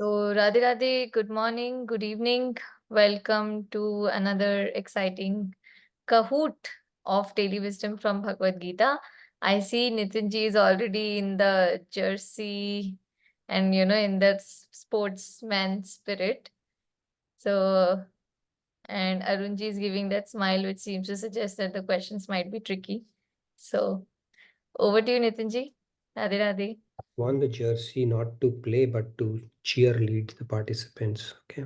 So, Radhe Radhe, good morning, good evening. Welcome to another exciting kahoot of daily wisdom from Bhagavad Gita. I see Nitin ji is already in the jersey and in that sportsman spirit. So, and Arun ji is giving that smile, which seems to suggest that the questions might be tricky. So, over to you, Nitin ji. Radhe Radhe. Won the jersey not to play but to cheerlead the participants. Okay.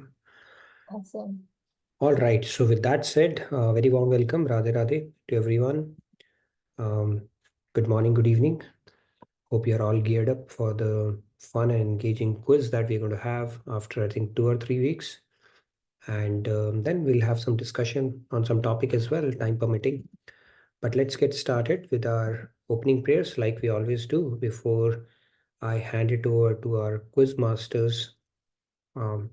Awesome. All right. So with that said, very warm welcome, Radhe Radhe, to everyone. Good morning, good evening. Hope you're all geared up for the fun and engaging quiz that we're going to have after I think 2 or 3 weeks. And then we'll have some discussion on some topic as well, time permitting. But let's get started with our opening prayers like we always do before I hand it over to our quiz masters to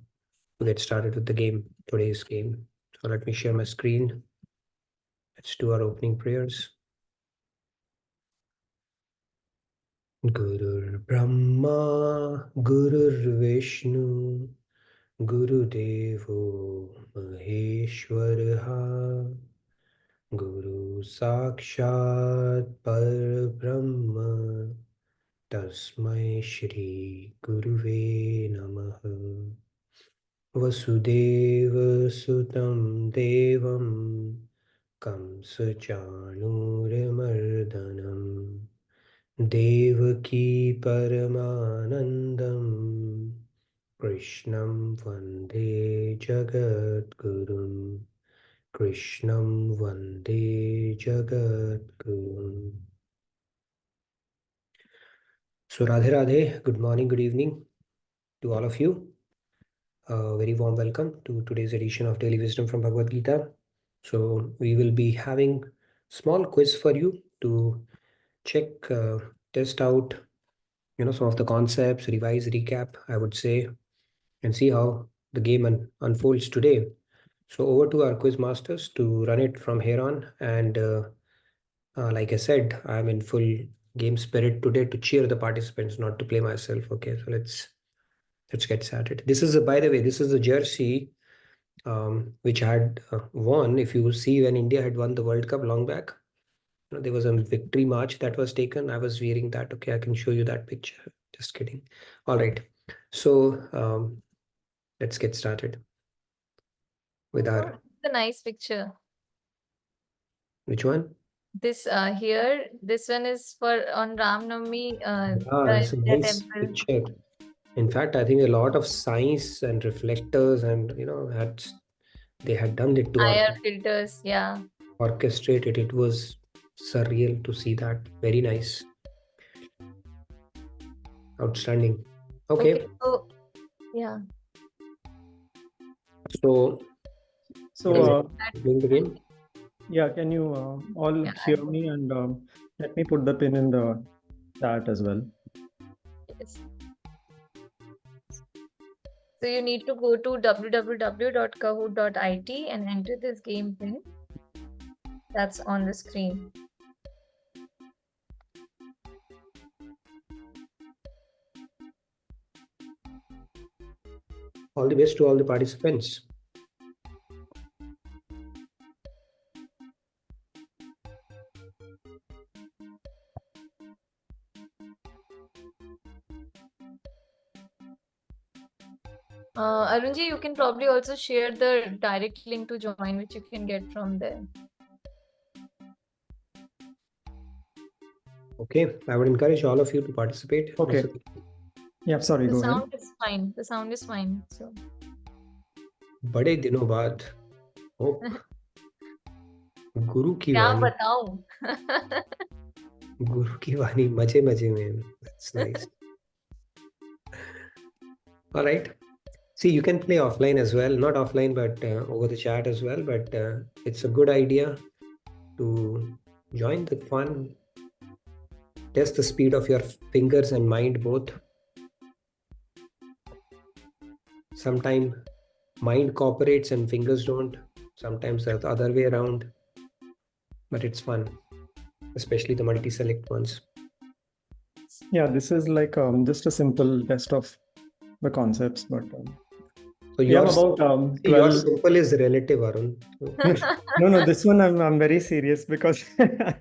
get started with the game, today's game. So let me share my screen. Let's do our opening prayers. Gurur Brahma, Gurur Vishnu, Guru Devo Maheshwaraha, Guru Sakshat Parbrahma, Tasmai Shri Guruve Namaha. Vasudeva Sutam Devam Kamsachanurmardanam Devaki Paramanandam Krishnam Vande Jagadgurum Krishnam Vande Jagadgurum. So Radhe Radhe, good morning, good evening to all of you. Very warm welcome to today's edition of Daily Wisdom from Bhagavad Gita. So we will be having small quiz for you to check, test out, some of the concepts, revise, recap, I would say, and see how the game unfolds today. So over to our quiz masters to run it from here on. And like I said, I'm in full game spirit today to cheer the participants, not to play myself. Okay, so let's get started. This is by the way, this is a jersey which had won. If you see, when India had won the World Cup long back, there was a victory march that was taken. I was wearing that. Okay, I can show you that picture. Just kidding. All right. So let's get started with our. The nice picture. Which one? This here, this one is for on Ram Navami. It's a nice picture. In fact, I think a lot of science and reflectors and they had done it to IR filters, yeah. Orchestrate it. It was surreal to see that. Very nice. Outstanding. Okay. So, yeah. So playing the game. Yeah, can you all hear me, and let me put the pin in the chat as well. Yes. So you need to go to www.kahoot.it and enter this game pin that's on the screen. All the best to all the participants. Arunji, you can probably also share the direct link to join, which you can get from there. Okay, I would encourage all of you to participate. Okay. Yeah, sorry, go ahead. The sound is fine. The sound is fine. So. बड़े दिनों बाद गुरु की क्या वाणी बताऊं? गुरु की वाणी मजे मजे में. That's nice. All right. See, you can play offline as well, not offline, but over the chat as well. But it's a good idea to join the fun, test the speed of your fingers and mind both. Sometimes mind cooperates and fingers don't. Sometimes the other way around. But it's fun, especially the multi-select ones. Yeah, this is like just a simple test of the concepts, but So we have yours, about your 12. simple is relative, Arun. No, this one I'm very serious because this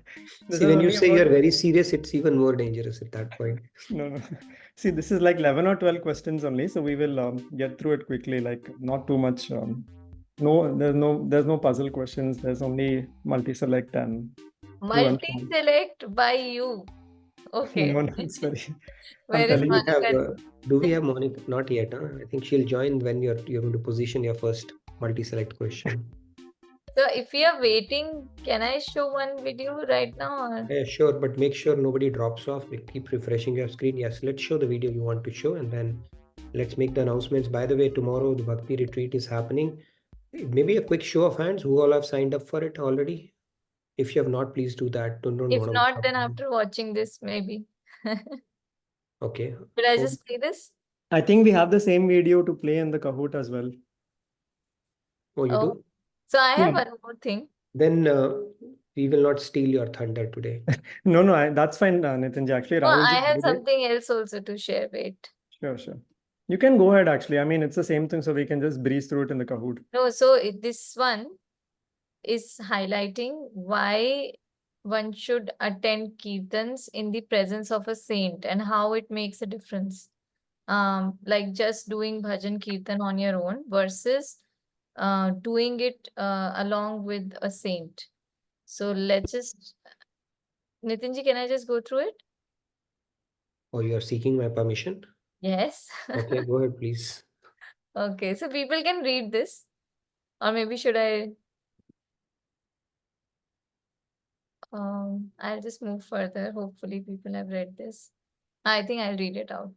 See, is when you only say about you're very serious, it's even more dangerous at that point. no. See, this is like 11 or 12 questions only, so we will get through it quickly. Like not too much. No, there's no puzzle questions. There's only multi-select and true and false. Multi-select by you. Okay. No, it's very. I'm Where is telling We you. have, Monica? do we have Monica? Not yet, huh? I think she'll join when you're going to position your first multi-select question. So if we are waiting, can I show one video right now? Or? Yeah, sure, but make sure nobody drops off. We keep refreshing your screen. Yes, let's show the video you want to show, and then let's make the announcements. By the way, tomorrow the Bhakti retreat is happening. Maybe a quick show of hands. Who all have signed up for it already? If you have not, please do that. Don't If want to. not, then after watching this, maybe. Okay. Should I Oh, just play this? I think we have the same video to play in the Kahoot as well. oh, you Oh, do? so I have Yeah. one more thing. Then we will not steal your thunder today. No, that's fine, Nitinji. Actually, No, Rahul I ji have did it. something else also to share. Wait. Sure. You can go ahead, actually. I mean, it's the same thing, so we can just breeze through it in the Kahoot. No, so this one is highlighting why one should attend kirtans in the presence of a saint and how it makes a difference. Like just doing bhajan kirtan on your own versus doing it along with a saint. So let's just, Nitinji, can I just go through it? Oh, you are seeking my permission? Yes. Okay, go ahead, please. Okay, so people can read this, or maybe should I? I'll just move further. Hopefully, people have read this. I think I'll read it out.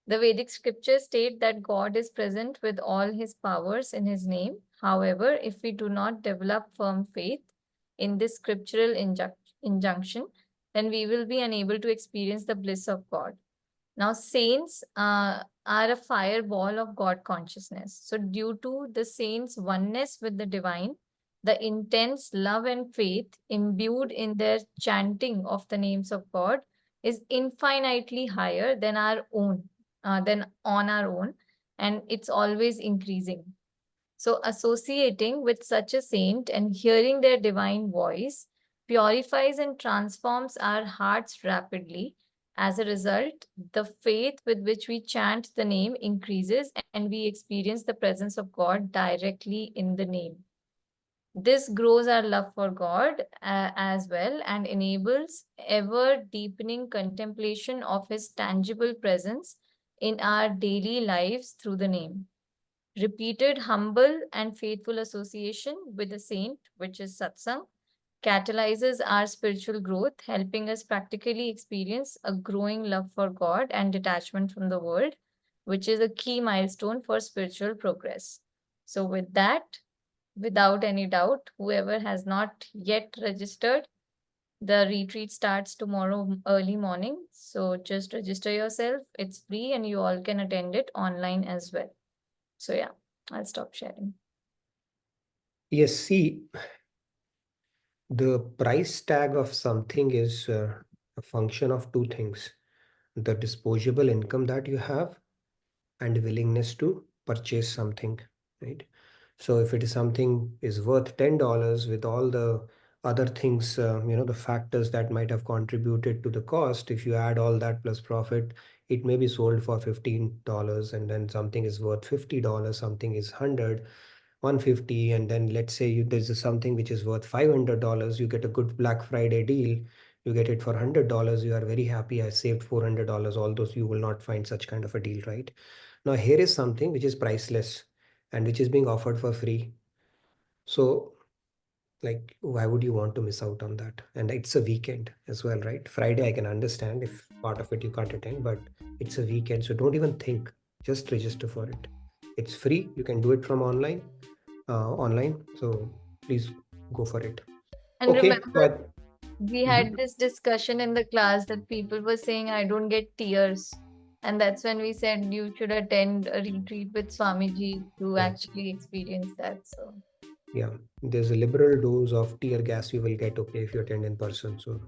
The Vedic scriptures state that God is present with all his powers in his name. However, if we do not develop firm faith in this scriptural injunction, then we will be unable to experience the bliss of God. Now, saints are a fireball of God consciousness. So, due to the saints' oneness with the divine, the intense love and faith imbued in their chanting of the names of God is infinitely higher than our own, than on our own, and it's always increasing. So, associating with such a saint and hearing their divine voice purifies and transforms our hearts rapidly. As a result, the faith with which we chant the name increases and we experience the presence of God directly in the name. This grows our love for God as well and enables ever deepening contemplation of His tangible presence in our daily lives through the name. Repeated humble and faithful association with the saint, which is satsang, catalyzes our spiritual growth, helping us practically experience a growing love for God and detachment from the world, which is a key milestone for spiritual progress. So, with that, without any doubt, whoever has not yet registered, the retreat starts tomorrow early morning. So, just register yourself. It's free and you all can attend it online as well. So, yeah, I'll stop sharing. Yes, see, the price tag of something is a function of two things: the disposable income that you have and willingness to purchase something, right? So if it is something is worth $10 with all the other things, the factors that might have contributed to the cost, if you add all that plus profit, it may be sold for $15, and then something is worth $50, something is 150, and then let's say there's something which is worth $500, you get a good Black Friday deal, you get it for $100, you are very happy, I saved $400, although you will not find such kind of a deal, right? Now here is something which is priceless and which is being offered for free. So like, why would you want to miss out on that? And it's a weekend as well, right? Friday I can understand if part of it you can't attend, but it's a weekend, so don't even think, just register for it. It's free, you can do it from online. So please go for it. And Okay, remember, we had this discussion in the class that people were saying, I don't get tears. And that's when we said you should attend a retreat with Swamiji to actually experience that. So, yeah, there's a liberal dose of tear gas you will get, okay, if you attend in person. So,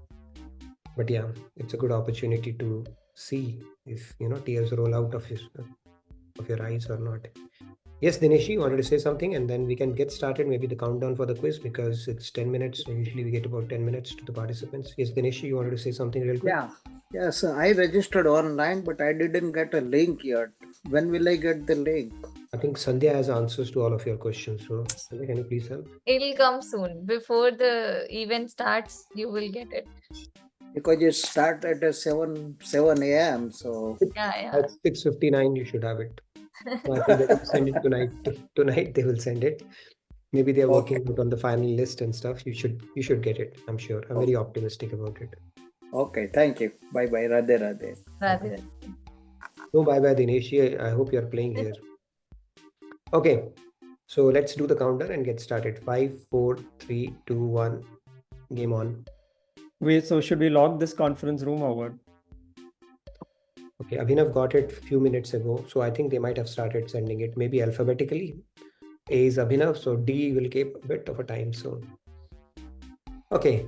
but yeah, it's a good opportunity to see if tears roll out of his of your eyes or not. Yes, Dinesh, you wanted to say something, and then we can get started. Maybe the countdown for the quiz, because it's 10 minutes. So usually we get about 10 minutes to the participants. Yes, Dinesh, you wanted to say something real quick? Yeah, yes, I registered online, but I didn't get a link yet. When will I get the link? I think Sandhya has answers to all of your questions. So, Sandhya, can you please help? It'll come soon. Before the event starts, you will get it. Because it start at 7 a.m. So Yeah. At 6:59, you should have it. So I think they will send it tonight. Tonight they will send it. Maybe they're okay, working out on the final list and stuff. You should get it. I'm sure. I'm very optimistic about it. okay, thank you. Bye bye. Radhe Radhe. Radhe. No, bye bye, Dinesh. I hope you're playing here. Okay, so let's do the countdown and get started. 5, 4, 3, 2, 1. Game on. So should we log this conference room or what? Okay, Abhinav got it a few minutes ago, so I think they might have started sending it, maybe alphabetically. A is Abhinav, so D will keep a bit of a time. So, okay,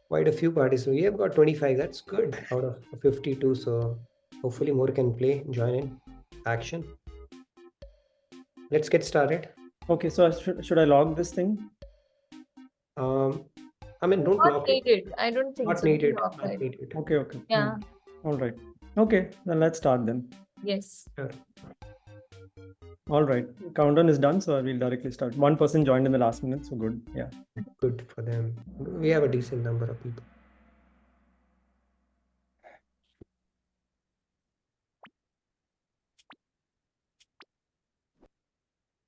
quite a few parties. So we have got 25. That's good out of 52. So hopefully more can play, join in, action. Let's get started. Okay, so should I log this thing? I mean, don't Not lock it. needed. I don't think Not so. needed. Lock Not it. needed. Okay. Yeah. All right. Okay, then let's start then. Yes. Sure. All right. Countdown is done, so we'll directly start. One person joined in the last minute, so good. Yeah. Good for them. We have a decent number of people.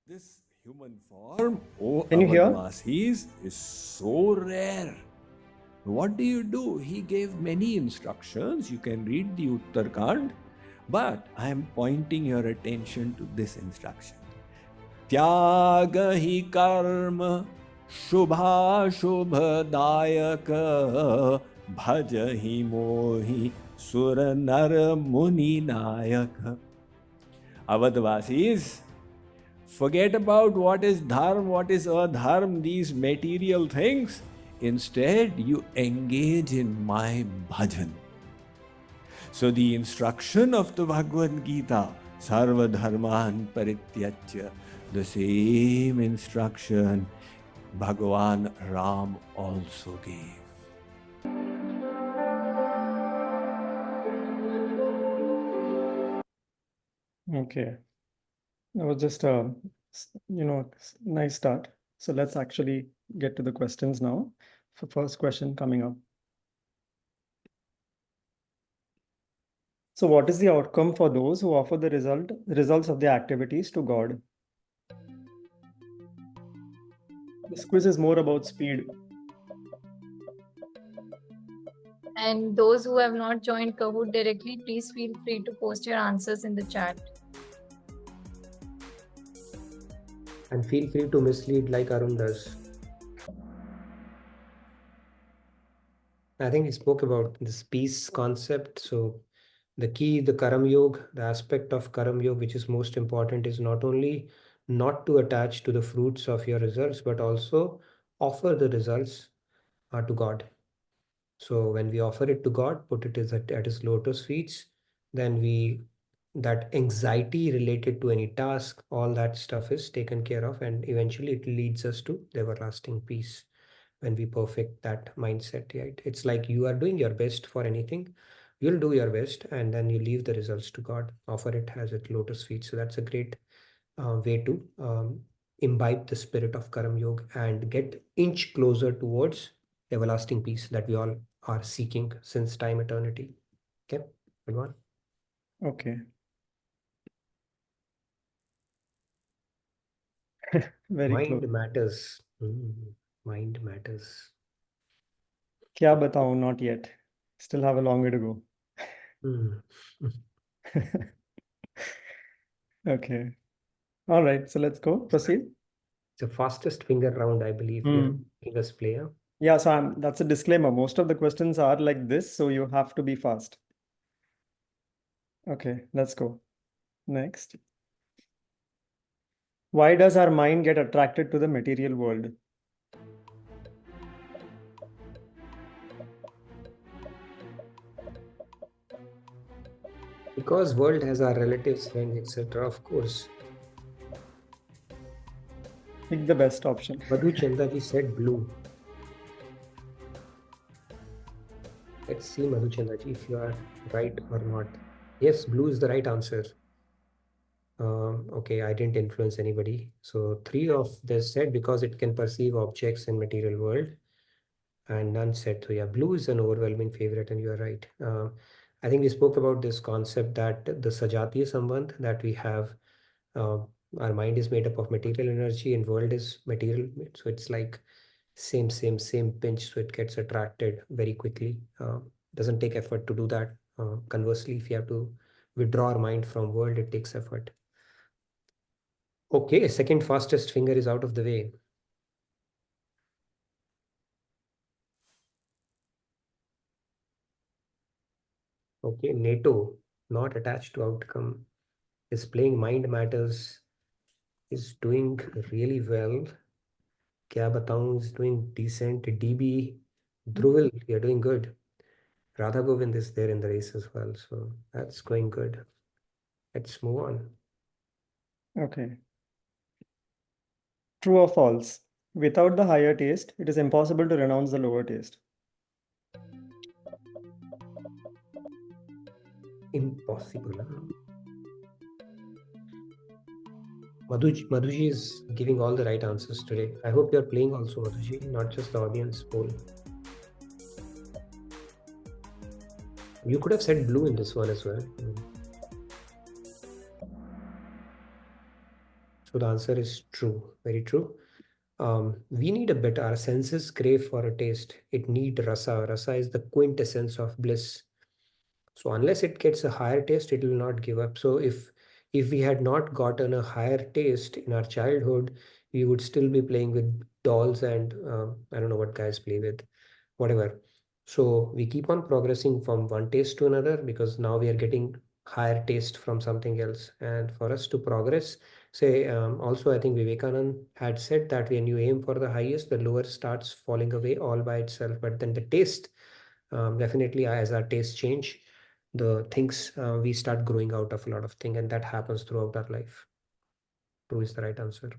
This human form, oh Can you hear? Avadvasis, is so rare. What do? He gave many instructions. You can read the Uttarkand, but I am pointing your attention to this instruction. Tyaga hi karma shubha shubhadayaka bhajahi mohi sura nar muni nayaka. Avadvasis, forget about what is dharma, what is adharma, these material things. Instead, you engage in my bhajan. So the instruction of the Bhagavad Gita, sarva dharman parityajya, the same instruction Bhagavan Ram also gave. Okay. That was just a nice start. So let's actually get to the questions now. So first question coming up. So what is the outcome for those who offer the results of their activities to God? This quiz is more about speed. And those who have not joined Kahoot directly, please feel free to post your answers in the chat. And feel free to mislead like Arun does. I think he spoke about this peace concept. So the key, the Karam Yoga, the aspect of Karam Yoga, which is most important, is not only not to attach to the fruits of your results, but also offer the results to God. So when we offer it to God, put it at his lotus feet, then that anxiety related to any task, all that stuff is taken care of, and eventually it leads us to the everlasting peace when we perfect that mindset. Right? It's like you are doing your best for anything, you'll do your best, and then you leave the results to God, offer it as at lotus feet. So that's a great way to imbibe the spirit of Karam Yoga and get inch closer towards everlasting peace that we all are seeking since time eternity. Okay, good one. Okay. Very Mind close. matters. Mind matters. Kya batao, not yet. Still have a long way to go. Okay. All right. So let's go. Proceed. The fastest finger round, I believe. Biggest player. Yeah. So that's a disclaimer. Most of the questions are like this, so you have to be fast. Okay. Let's go. Next. Why does our mind get attracted to the material world? Because world has our relatives, friends, etc. Of course. Pick the best option. Madhu Chandaji said blue. Let's see, Madhu Chandaji, if you are right or not. Yes, blue is the right answer. Okay, I didn't influence anybody. So 3 of this said because it can perceive objects in material world, and none said. So yeah, blue is an overwhelming favorite, and you are right. I think we spoke about this concept that the Sajatiya Sambandh that we have, uh, our mind is made up of material energy and world is material. So it's like same pinch. So it gets attracted very quickly. Doesn't take effort to do that. Conversely, if you have to withdraw our mind from world, it takes effort. Okay, second fastest finger is out of the way. Okay, NATO, not attached to outcome, is playing Mind Matters, is doing really well. Kya bataun is doing decent. DB, Dhruvil, you're doing good. Radha Govind is there in the race as well, so that's going good. Let's move on. Okay. True or false? Without the higher taste, it is impossible to renounce the lower taste. Impossible. Madhuji is giving all the right answers today. I hope you're playing also, Madhuji, not just the audience poll. You could have said blue in this one as well. So the answer is true, very true. We need a better, our senses crave for a taste. It need rasa. Rasa is the quintessence of bliss. So unless it gets a higher taste, it will not give up. So if we had not gotten a higher taste in our childhood, we would still be playing with dolls and I don't know what guys play with, whatever. So we keep on progressing from one taste to another because now we are getting higher taste from something else. And for us to progress, say also I think Vivekanand had said that when you aim for the highest, the lower starts falling away all by itself. But then the taste, definitely as our tastes change, the things we start growing out of a lot of things, and that happens throughout our life. True is the right answer.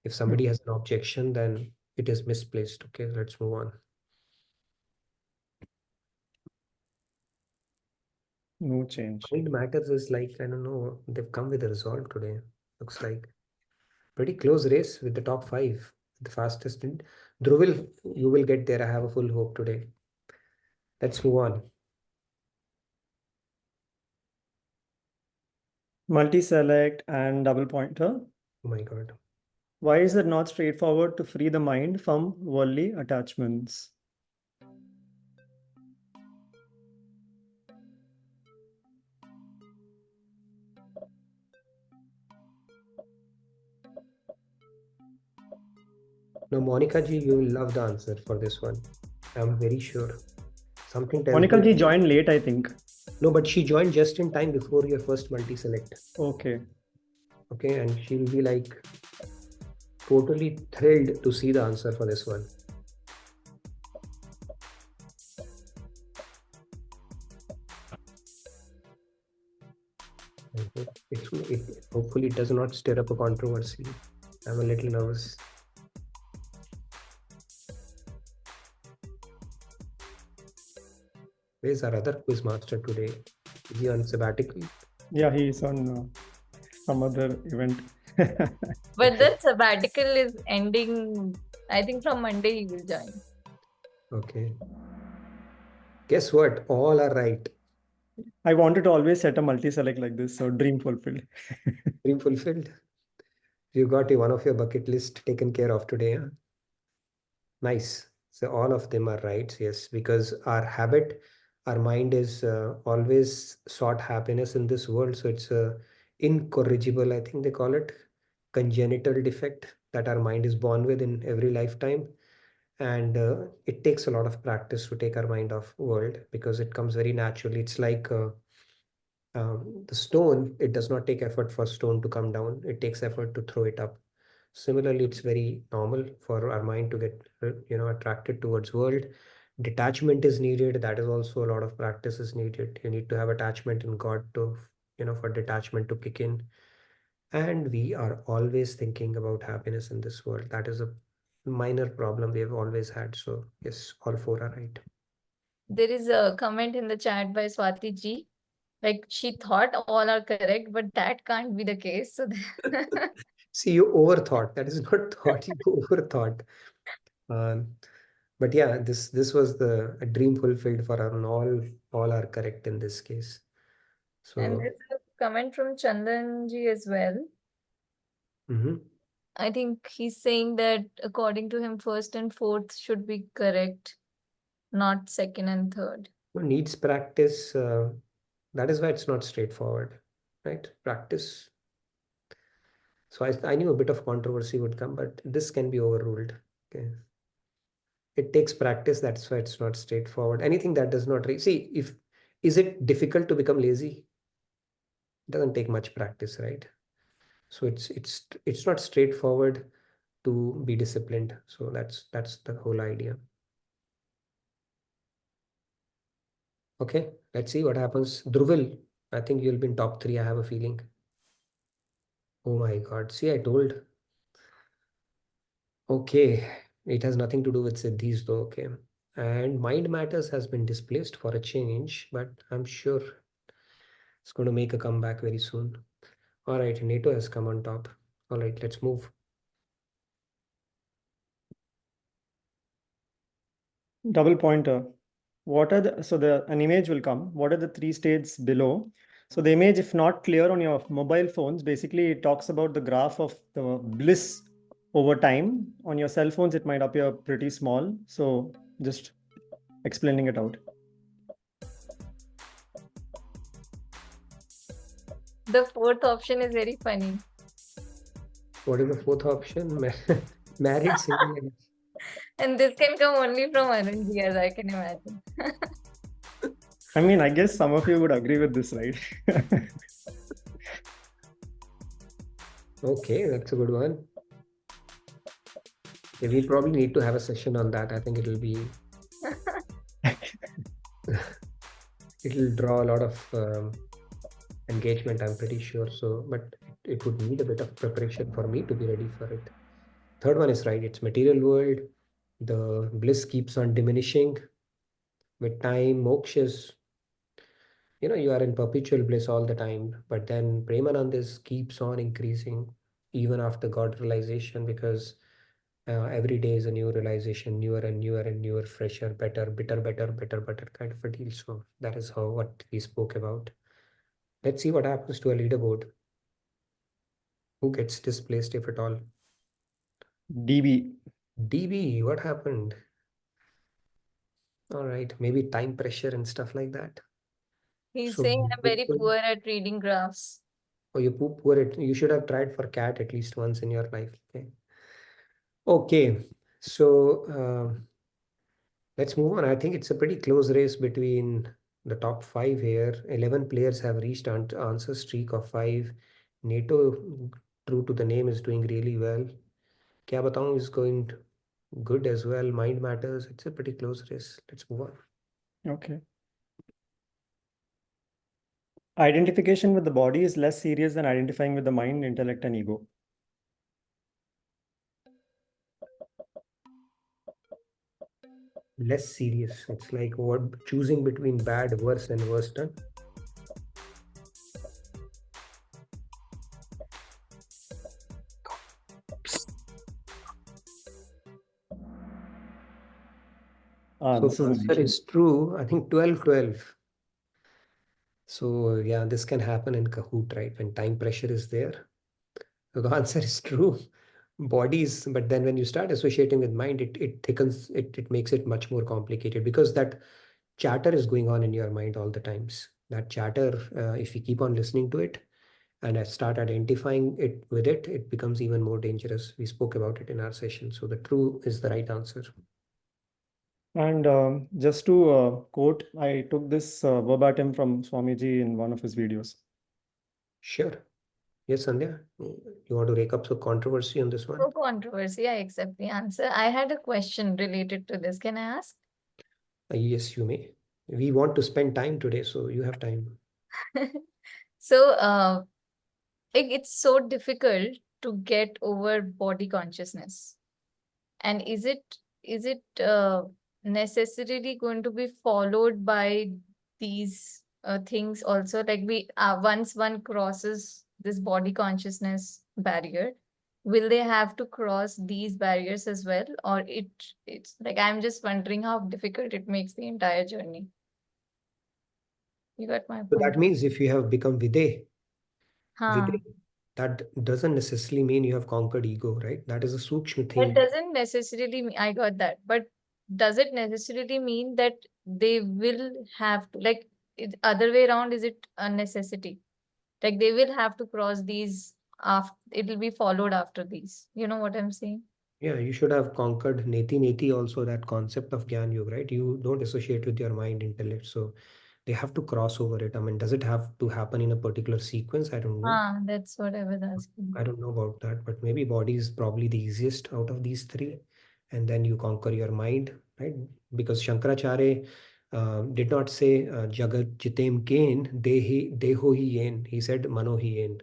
If somebody has an objection, then it is misplaced. Okay, let's move on. No change. Mind Matters is like, I don't know, they've come with a result today. Looks like pretty close race with the top 5, the fastest. Dhruvil, you will get there. I have a full hope today. Let's move on. Multi-select and double pointer. Oh my God. Why is it not straightforward to free the mind from worldly attachments? Now, Monica ji, you will love the answer for this one. I'm very sure. Something tells Monica me. ji joined late, I think. No, but she joined just in time before your first multi-select. Okay. Okay, and she'll be like totally thrilled to see the answer for this one. Hopefully it does not stir up a controversy. I'm a little nervous. Where's our other quiz master today? Is he on sabbatical? Yeah, he's on some other event. But that sabbatical is ending, I think from Monday he will join. Okay. Guess what? All are right. I wanted to always set a multi-select like this, so dream fulfilled. Dream fulfilled. You got one of your bucket list taken care of today. Huh? Nice. So all of them are right. Yes, because our habit, our mind is always sought happiness in this world. So it's incorrigible, I think they call it, congenital defect that our mind is born with in every lifetime. And it takes a lot of practice to take our mind off world because it comes very naturally. It's like the stone, it does not take effort for stone to come down. It takes effort to throw it up. Similarly, it's very normal for our mind to get attracted towards world Detachment is needed. That is also a lot of practice is needed. You need to have attachment in God to, for detachment to kick in. And we are always thinking about happiness in this world. That is a minor problem we have always had. So yes, all four are right. There is a comment in the chat by Swati ji. Like she thought all are correct, but that can't be the case. So See, you overthought. That is not thought. You overthought. But yeah, this was a dream fulfilled for our all are correct in this case. and So there's a comment from Chandan ji as well. I think he's saying that according to him, first and fourth should be correct, not second and third. needs practice. That is why it's not straightforward, right? Practice. So I knew a bit of controversy would come, but this can be overruled. Okay. It takes practice. That's why it's not straightforward. Anything that does not see if is it difficult to become lazy? It doesn't take much practice, right? So it's not straightforward to be disciplined. So that's the whole idea. Okay, let's see what happens. Dhruvil, I think you'll be in top 3. I have a feeling. Oh my God. See, I told. Okay, it has nothing to do with Siddhis though. Okay. And Mind Matters has been displaced for a change, but I'm sure it's going to make a comeback very soon. All right, NATO has come on top. All right, let's move. Double pointer. What are an image will come. What are the 3 states below? So the image, if not clear on your mobile phones, basically it talks about the graph of the bliss over time. On your cell phones, it might appear pretty small. So just explaining it out. The fourth option is very funny. What is the fourth option? Married single. And this can come only from Arunji, as I can imagine. I mean, I guess some of you would agree with this, right? Okay, that's a good one. Yeah, we probably need to have a session on that. I think it'll draw a lot of engagement, I'm pretty sure. So, but it would need a bit of preparation for me to be ready for it. Third one is right. It's material world. The bliss keeps on diminishing with time. Moksha, you are in perpetual bliss all the time. But then Premanandis keeps on increasing even after God realization, because every day is a new realization, newer and newer and newer, fresher, better, better kind of a deal. So that is what we spoke about. Let's see what happens to a leaderboard. Who gets displaced, if at all? DB, what happened? All right, maybe time pressure and stuff like that. He's So saying I'm very poor at reading graphs. Oh, you poor it. You should have tried for cat at least once in your life. Okay. So let's move on. I think it's a pretty close race between the top 5 here. 11 players have reached answer streak of 5. NATO, true to the name, is doing really well. Kya Batao is going good as well. Mind Matters. It's a pretty close race. Let's move on. Okay. Identification with the body is less serious than identifying with the mind, intellect, and ego. Less serious. It's like what choosing between bad, worse, and worst. Huh? So This the is answer is true. I think 12-12. So yeah, this can happen in Kahoot, right? When time pressure is there. So the answer is true. Bodies, but then when you start associating with mind, it thickens, it makes it much more complicated, because that chatter is going on in your mind all the times. That chatter, if you keep on listening to it and I start identifying it with it, it becomes even more dangerous. We spoke about it in our session. So the true is the right answer. And just to quote, I took this verbatim from Swamiji in one of his videos. Sure. Yes, Sandhya, you want to rake up some controversy on this one? No controversy. I accept the answer. I had a question related to this. Can I ask? Yes, you may. We want to spend time today, so you have time. So, like it's so difficult to get over body consciousness. And is it necessarily going to be followed by these things also? Like we once one crosses this body consciousness barrier, will they have to cross these barriers as well, or it's like I'm just wondering how difficult it makes the entire journey. You got my So point. that means if you have become Vide, Huh. that doesn't necessarily mean you have conquered ego, right? That is a sukshma That thing. doesn't necessarily mean, I got that, but does it necessarily mean that they will have to, like, other way around, is it a necessity? Like they will have to cross these after, it will be followed after these. You know what I'm saying? Yeah, you should have conquered neti neti also, that concept of Gyan Yoga, right? You don't associate with your mind, intellect. So they have to cross over it. I mean, does it have to happen in a particular sequence? I don't know. That's what I was asking. I don't know about that, but maybe body is probably the easiest out of these three. And then you conquer your mind, right? Because Shankaracharya did not say Jagat Jitem Kain, Deho hi yen. He said Mano hi yen.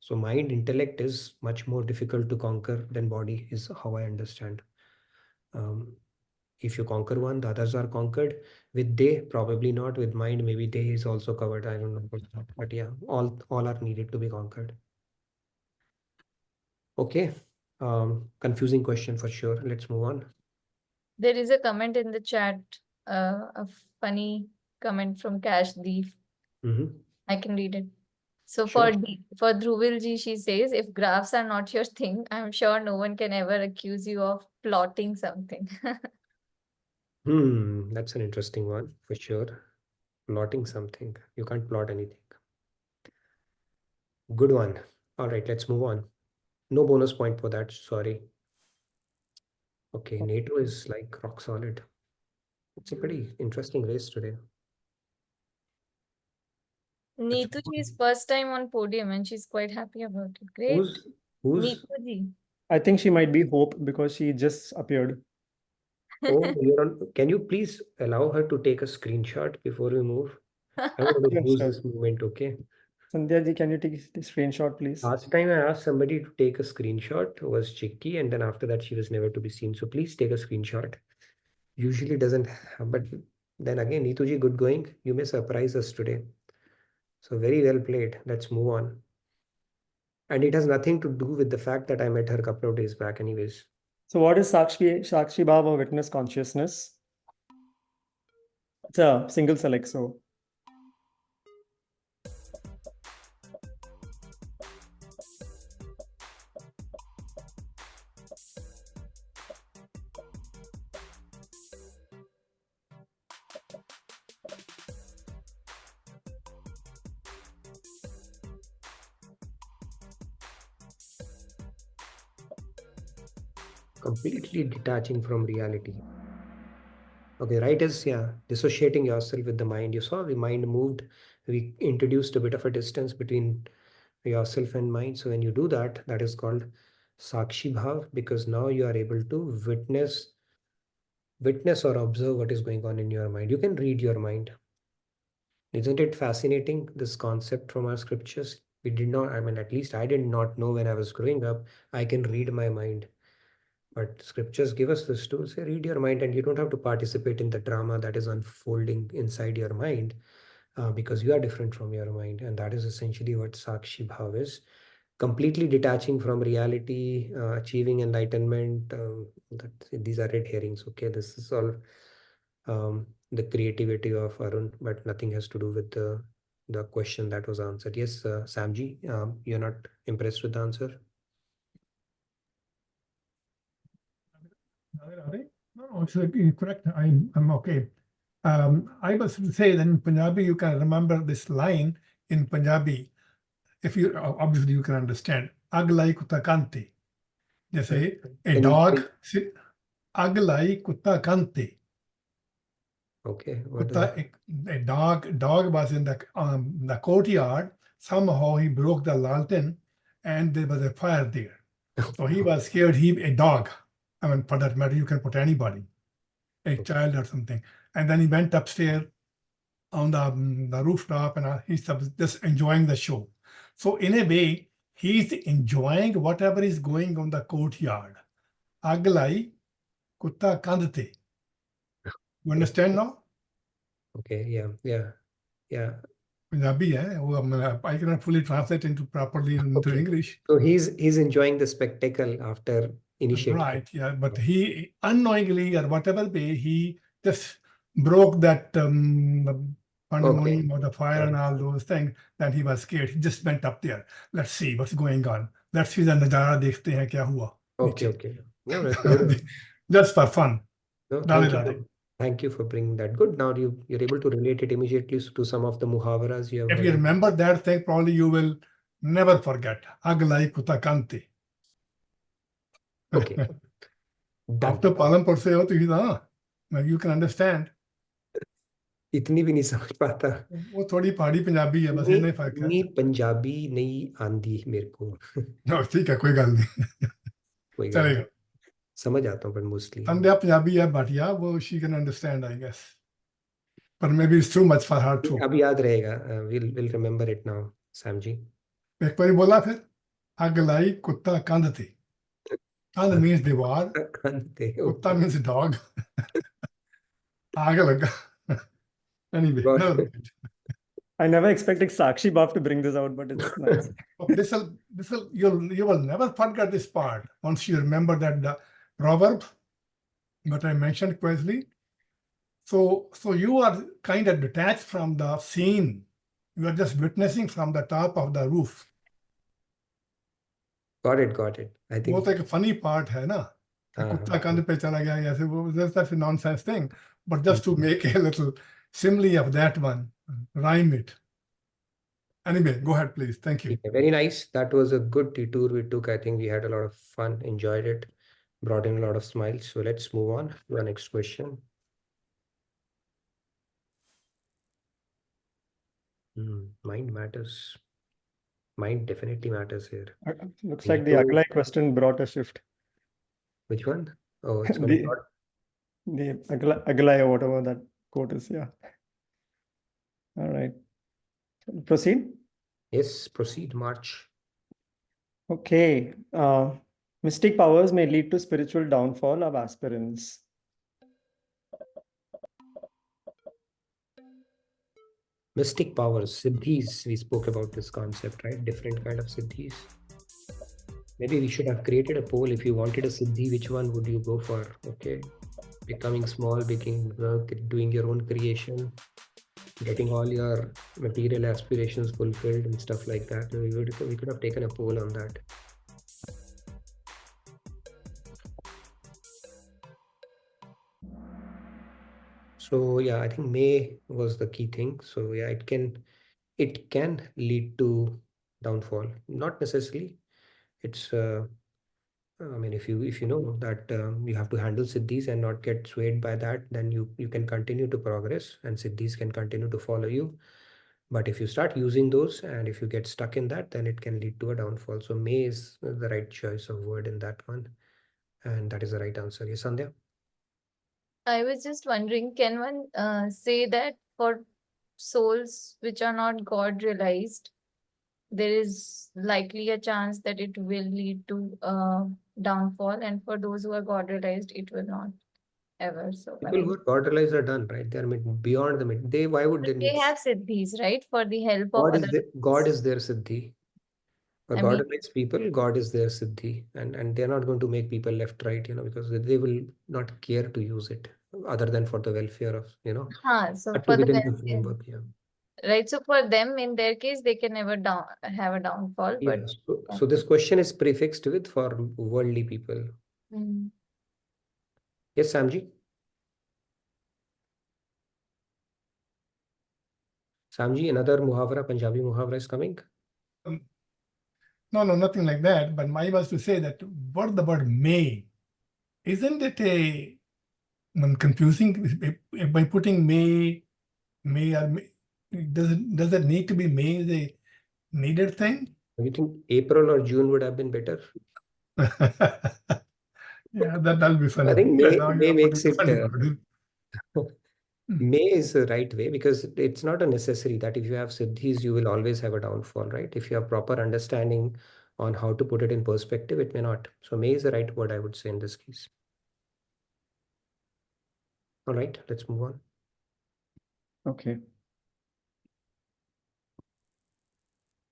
So mind, intellect is much more difficult to conquer than body, is how I understand. Um, if you conquer one, the others are conquered. With they, probably not. With mind, maybe they is also covered. I don't know about that. But yeah, all are needed to be conquered. Okay. Confusing question for sure. Let's move on. There is a comment in the chat, a funny comment from Cash Thief. Mm-hmm. I can read it. So Sure. for Dhruvil ji, she says, if graphs are not your thing, I'm sure no one can ever accuse you of plotting something. That's an interesting one for sure. Plotting something. You can't plot anything. Good one. All right, let's move on. No bonus point for that. Sorry. Okay, NATO is like rock solid. It's a pretty interesting race today. Let's Neetu move ji is on. first time on podium and she's quite happy about it. Great. Who's Neetu ji. I think she might be Hope because she just appeared. Oh, you're on. Can you please allow her to take a screenshot before we move? I want to Yeah, use sure. this moment, okay? Sandhya ji, can you take the screenshot, please? Last time I asked somebody to take a screenshot was Chicky, and then after that she was never to be seen. So please take a screenshot. Usually doesn't, but then again, Neetuji, good going. You may surprise us today. So very well played. Let's move on. And it has nothing to do with the fact that I met her a couple of days back, anyways. So what is Sakshi Bhava, witness consciousness? It's a single select. So Completely detaching from reality. Okay, right is, yeah, dissociating yourself with the mind. You saw the mind moved. We introduced a bit of a distance between yourself and mind. So when you do that, that is called Sakshi Bhav, because now you are able to witness or observe what is going on in your mind. You can read your mind. Isn't it fascinating, this concept from our scriptures? We did not, I mean, at least I did not know when I was growing up, I can read my mind. But scriptures give us this tool, say, read your mind, and you don't have to participate in the drama that is unfolding inside your mind because you are different from your mind. And that is essentially what Sakshi Bhav is. Completely detaching from reality, achieving enlightenment. These are red herrings. Okay, this is all the creativity of Arun, but nothing has to do with the question that was answered. Yes, Samji, you're not impressed with the answer? No, it's correct. I'm okay. I was to say that in Punjabi, you can remember this line in Punjabi. If you obviously you can understand. Aglai kutta kante. They say a Can you dog. please- Aglai kutta kante. Okay, what is Kutta, a dog was in the courtyard. Somehow he broke the lantern, and there was a fire there. So he was scared. A dog. I mean, for that matter, you can put anybody, a child or something. And then he went upstairs on the rooftop, and he's just enjoying the show. So in a way, he's enjoying whatever is going on the courtyard. Aglai kutta kandte. You understand now? Okay, yeah. Punjabi, I cannot fully translate into properly into Okay. English. So he's enjoying the spectacle after initiating. Right, yeah, but he unknowingly or whatever way, he just broke that pandemonium or the fire and all those things. Then he was scared. He just went up there. Let's see what's going on. Let's see the nazara dekhte hain kya hua. Okay. No, that's good. Just for fun. No, Radhe Radhe. thank you for bringing that. Good. Now you're able to relate it immediately to some of the muhavaras you have If heard. you remember that thing, probably you will never forget. Aglai kuta kante. Okay. Done. After Palampur se ho to you can understand. इतनी भी नहीं समझ पाता. वो थोड़ी पहाड़ी पंजाबी है बस इतना ही फर्क है. इतनी पंजाबी नहीं आंदी मेरे को. No, ठीक है कोई गल नहीं. कोई गल नहीं. चलेगा. समझ आता हूँ पर मोस्टली. संध्या पंजाबी है but yeah, वो she can understand I guess. But maybe it's too much for her too. अब याद रहेगा. We'll remember it now, Sam ji. एक बार बोला फिर. अगलाई कुत्ता कंध थी. कंध means दीवार. कुत्ता means dog. आग लगा. Anyway, never mind. I never expected Sakshi Baf to bring this out, but it's nice. You will never forget this part once you remember that the proverb that I mentioned quickly. So you are kind of detached from the scene. You are just witnessing from the top of the roof. Got it. I think वो तो एक funny part है ना. कुत्ता कंध पे चला गया ऐसे वो that's a nonsense thing. But just to make a little simile of that one, rhyme it. Anyway, go ahead, please. Thank you. very nice. That was a good detour we took. I think we had a lot of fun, enjoyed it, brought in a lot of smiles. So let's move on to our next question. Mind matters. Mind definitely matters here. Looks like the Aglai question brought a shift. Which one? Oh, it's going to The Aglai or whatever that quote is, yeah. All right. Proceed? Yes, proceed, march. Okay. Mystic powers may lead to spiritual downfall of aspirants. Mystic powers, siddhis, we spoke about this concept, right? Different kind of siddhis. Maybe we should have created a poll. If you wanted a siddhi, which one would you go for? Okay. Becoming small, doing your own creation, getting all your material aspirations fulfilled and stuff like that. We could have taken a poll on that. So yeah, I think May was the key thing. So yeah, it can lead to downfall. Not necessarily. It's I mean, if you know that you have to handle siddhis and not get swayed by that, then you can continue to progress and siddhis can continue to follow you. But if you start using those and if you get stuck in that, then it can lead to a downfall. So May is the right choice of word in that one. And that is the right answer. Yes, Sandhya? I was just wondering, can one say that for souls which are not God realized, there is likely a chance that it will lead to downfall, and for those who are God realized, it will not ever. So People who are God realized are done, right? They are beyond the mid. Why would they need? They have siddhis, right? For the help of God others. God is their siddhi. For I God mean- realized people, God is their siddhi, and they're not going to make people left, right, because they will not care to use it other than for the welfare of, So but for the within the welfare, framework, right? So for them, in their case, they can never have a downfall. Yeah. But So this question is prefixed with for worldly people. Yes, Samji? Samji, another muhavara, Punjabi muhavara is coming. No, nothing like that. But I was to say that what the word may, isn't it confusing by putting may or may, does it need to be may is a needed thing? You think April or June would have been better? Yeah, that'll be funny. I think May makes it. May is the right way, because it's not a necessary that if you have siddhis, you will always have a downfall, right? If you have proper understanding on how to put it in perspective, it may not. So may is the right word, I would say, in this case. All right, let's move on. Okay.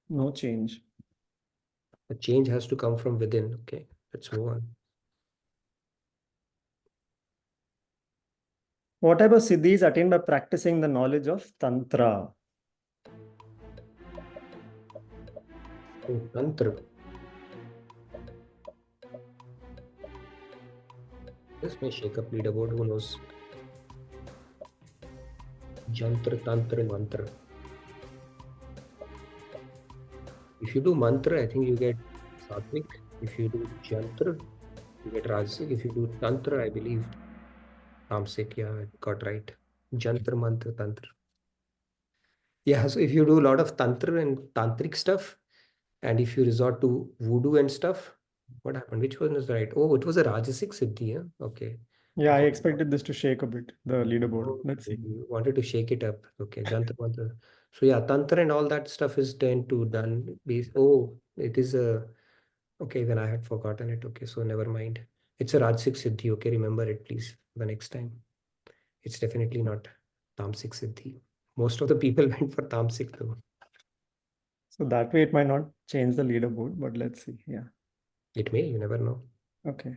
No change. The change has to come from within. Okay, let's move on. What type of siddhi is attained by practicing the knowledge of Tantra? Oh, Tantra. This may shake up leaderboard, who knows? Jantra, Tantra, Mantra. If you do mantra, I think you get sattvic. If you do jantra, you get rajasic. If you do tantra, I believe tamasic. Yeah, I got right. Jantra, mantra, tantra. Yeah, so if you do a lot of tantra and tantric stuff, and if you resort to voodoo and stuff, what happened? Which one is right? Oh, it was a rajasic siddhi. Yeah? Okay. Yeah, I expected this to shake a bit, the leaderboard. Oh, Let's see. you wanted to shake it up. Okay, jantra, mantra. So yeah, tantra and all that stuff is tend to done. Oh, it is a. Okay, when I had forgotten it. Okay, so never mind. It's a Rajasic Siddhi. Okay, remember it, please, the next time. It's definitely not Tamasic Siddhi. Most of the people went for Tamasic though. So that way it might not change the leaderboard, but let's see. Yeah. It may, you never know. Okay.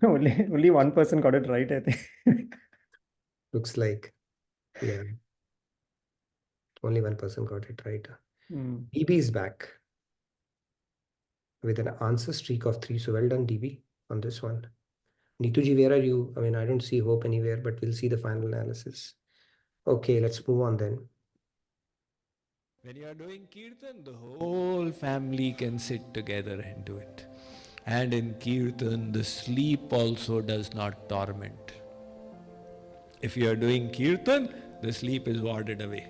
Only one person got it right, I think. Looks like, yeah. Only one person got it right. DB is back with an answer streak of 3. So well done, DB, on this one. Neetuji, where are you? I mean, I don't see hope anywhere, but we'll see the final analysis. Okay, let's move on then. When you are doing kirtan, the whole family can sit together and do it. And in kirtan, the sleep also does not torment. If you are doing kirtan, the sleep is warded away.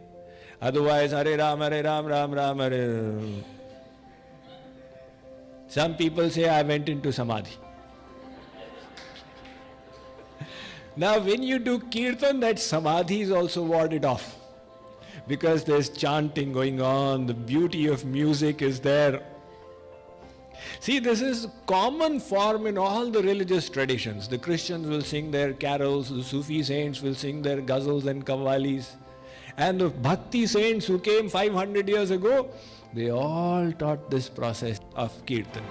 Otherwise, Hare Ram, Ram Ram, Hare Ram. Some people say, I went into samadhi. Now, when you do kirtan, that samadhi is also warded off. Because there's chanting going on, the beauty of music is there. See, this is common form in all the religious traditions. The Christians will sing their carols, the Sufi saints will sing their ghazals and qawwalis. And the bhakti saints who came 500 years ago, they all taught this process of kirtan.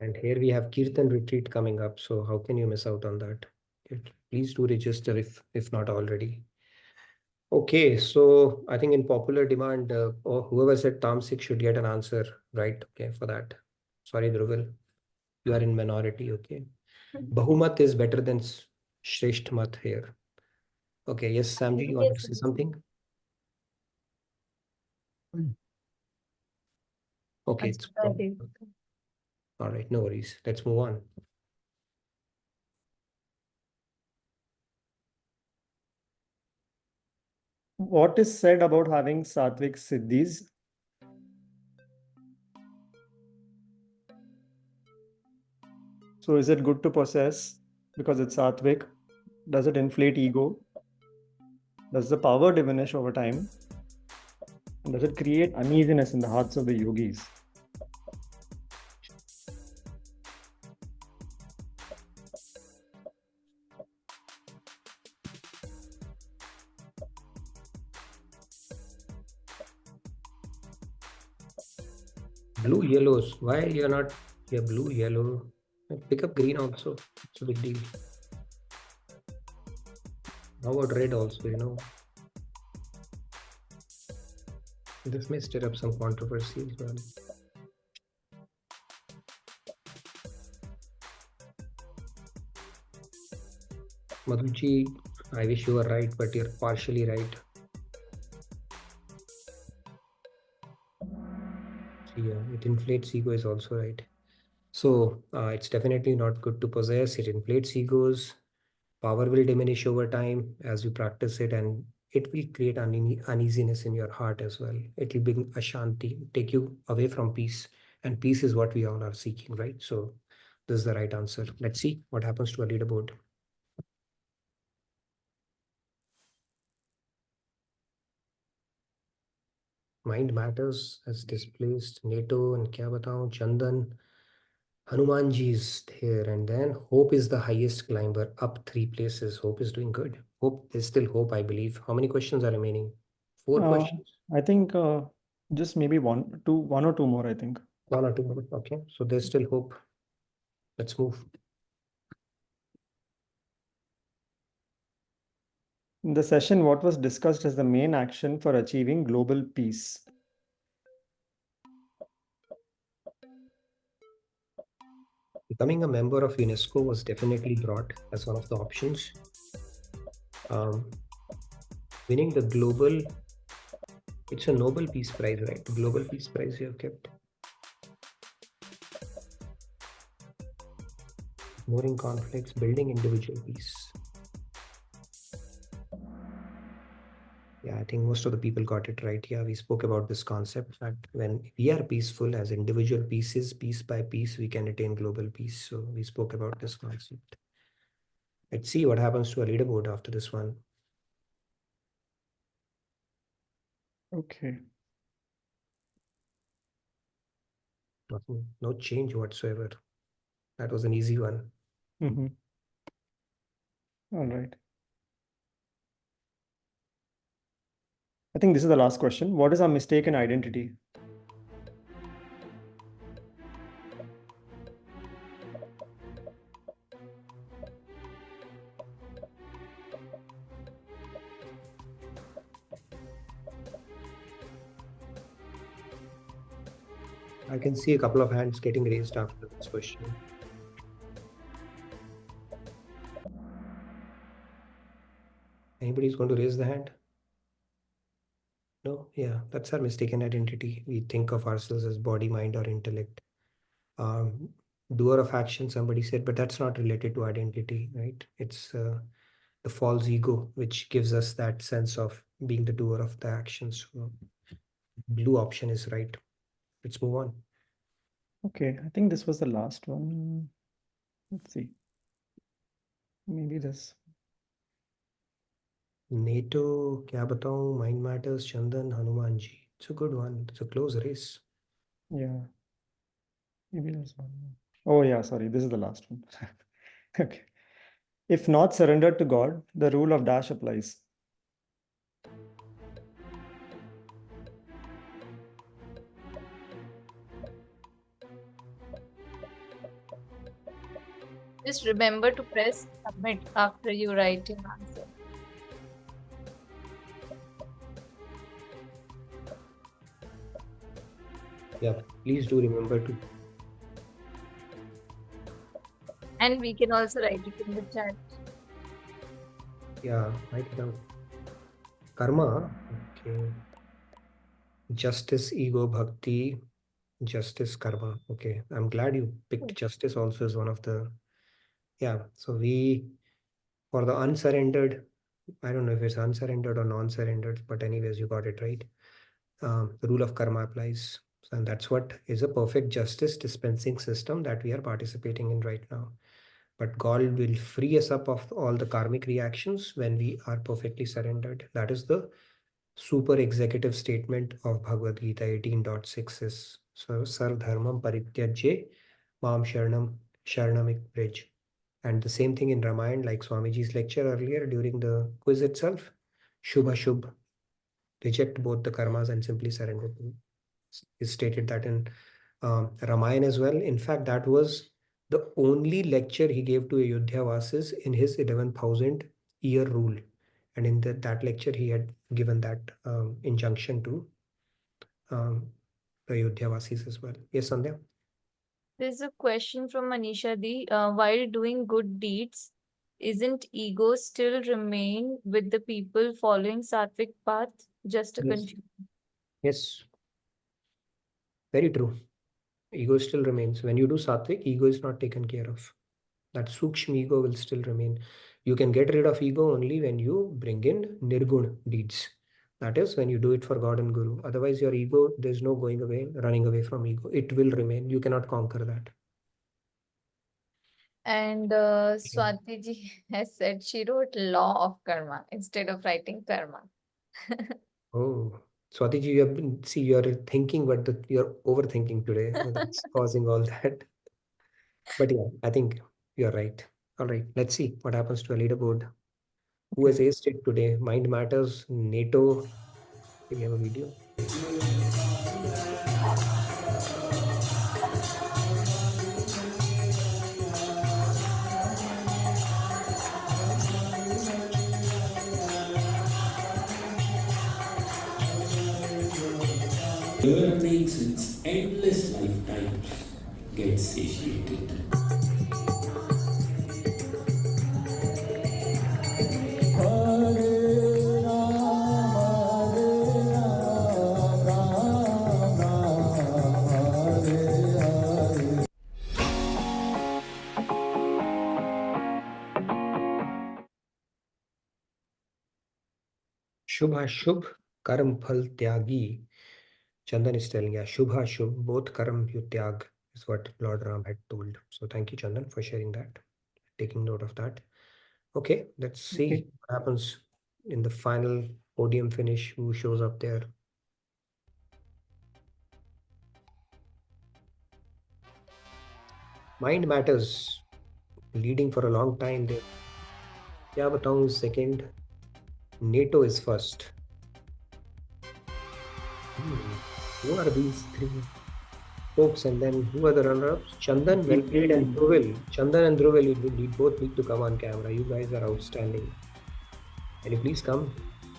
And here we have Kirtan retreat coming up. So how can you miss out on that? Please do register if not already. Okay, so I think in popular demand, or whoever said Tamasic should get an answer, right? Okay, for that. Sorry, Dhruval, you are in minority. Okay, Bahumat is better than Shresht Mat here. Okay, yes, Samji, you want to say something? Okay, it's all right, no worries. Let's move on. What is said about having sattvic siddhis? So is it good to possess because it's sattvic? Does it inflate ego? Does the power diminish over time? And does it create uneasiness in the hearts of the yogis? Blue, yellows. Why you're not here? Blue, yellow. Pick up green also. It's a big deal. How about red also, you know? This may stir up some controversy as well. Madhuji, I wish you were right, but you're partially right. Yeah, it inflates ego is also right. So it's definitely not good to possess. It inflates egos. Power will diminish over time as we practice it, and it will create uneasiness in your heart as well. It will bring ashanti, take you away from peace. And peace is what we all are seeking, right? So this is the right answer. Let's see what happens to our leaderboard. Mind Matters has displaced NATO and Kya Batao, Chandan. Hanumanji is there, and then Hope is the highest climber, up 3 places. Hope is doing good. Hope, there's still hope, I believe. How many questions are remaining? 4 questions? I think just maybe one or two more, I think. 1 or 2 more. Okay, so there's still hope. Let's move. In the session, what was discussed as the main action for achieving global peace? Becoming a member of UNESCO was definitely brought as one of the options. Winning the global, it's a Nobel Peace Prize, right? The Global Peace Prize you have kept. Ignoring conflicts, building individual peace. Yeah, I think most of the people got it right. Yeah, we spoke about this concept that when we are peaceful as individual pieces, piece by piece, we can attain global peace. So we spoke about this concept. Let's see what happens to a leaderboard after this one. Okay. Nothing, no change whatsoever. That was an easy one. Mm-hmm. All right. I think this is the last question. What is our mistaken identity? I can see a couple of hands getting raised after this question. Anybody's going to raise the hand? No? Yeah, that's our mistaken identity. We think of ourselves as body, mind, or intellect. Doer of action, somebody said, but that's not related to identity, right? It's the false ego, which gives us that sense of being the doer of the actions. So blue option is right. Let's move on. Okay, I think this was the last one. Let's see. Maybe this. NATO, Kya Batao, Mind Matters, Chandan, Hanumanji. It's a good one. It's a close race. Yeah. Maybe this one. Oh, yeah, sorry. This is the last one. Okay. If not surrendered to God, the rule of dash applies. Just remember to press submit after you write your answer. Yeah, please do remember to. And we can also write it in the chat. Yeah, write it down. Karma. Okay. Justice, ego, bhakti, justice, karma. Okay, I'm glad you picked justice also as one of the. Yeah, so we, for the unsurrendered, I don't know if it's unsurrendered or non-surrendered, but anyways, you got it right. The rule of karma applies. And that's what is a perfect justice dispensing system that we are participating in right now. But God will free us up of all the karmic reactions when we are perfectly surrendered. That is the super executive statement of Bhagavad Gita 18.6 is Sarv Dharmam Parityajye Mam Sharanamik Bridge. And the same thing in Ramayana, like Swamiji's lecture earlier during the quiz itself. Shubha Shubh. Reject both the karmas and simply surrender to them. Is stated that in Ramayana as well. In fact, that was the only lecture he gave to Ayodhya Vasis in his 11,000 year rule. And in that lecture, he had given that injunction to the Ayodhya Vasis as well. Yes, Sandhya? There's a question from Manisha Di. While doing good deeds, isn't ego still remain with the people following Sattvic path? Just a Yes. confusion. Yes. Very true. Ego still remains. When you do Sattvic, ego is not taken care of. That Sukshma ego will still remain. You can get rid of ego only when you bring in nirgun deeds. That is when you do it for God and Guru. Otherwise, your ego, there's no going away, running away from ego. It will remain. You cannot conquer that. And Swati ji has said she wrote law of karma instead of writing karma. Oh, Swati ji, you're thinking, but you're overthinking today. That's causing all that. But yeah, I think you're right. All right, let's see what happens to a leaderboard. Who has aced it today? Mind Matters, NATO. Do we have a video? Learning since endless lifetimes gets satiated. Shubha Shubh, Karam Phal Tyagi. Chandan is telling, yeah, Shubha Shubh, both Karam you Tyag is what Lord Ram had told. So thank you, Chandan, for sharing that. Taking note of that. Okay, let's see what happens in the final podium finish. Who shows up there? Mind Matters, leading for a long time. Kya bataun is second. NATO is first. Who are these three folks? And then who are the runner-ups? Chandan, well played, and Dhruvil. Chandan and Dhruvil, you both need to come on camera. You guys are outstanding. Can you please come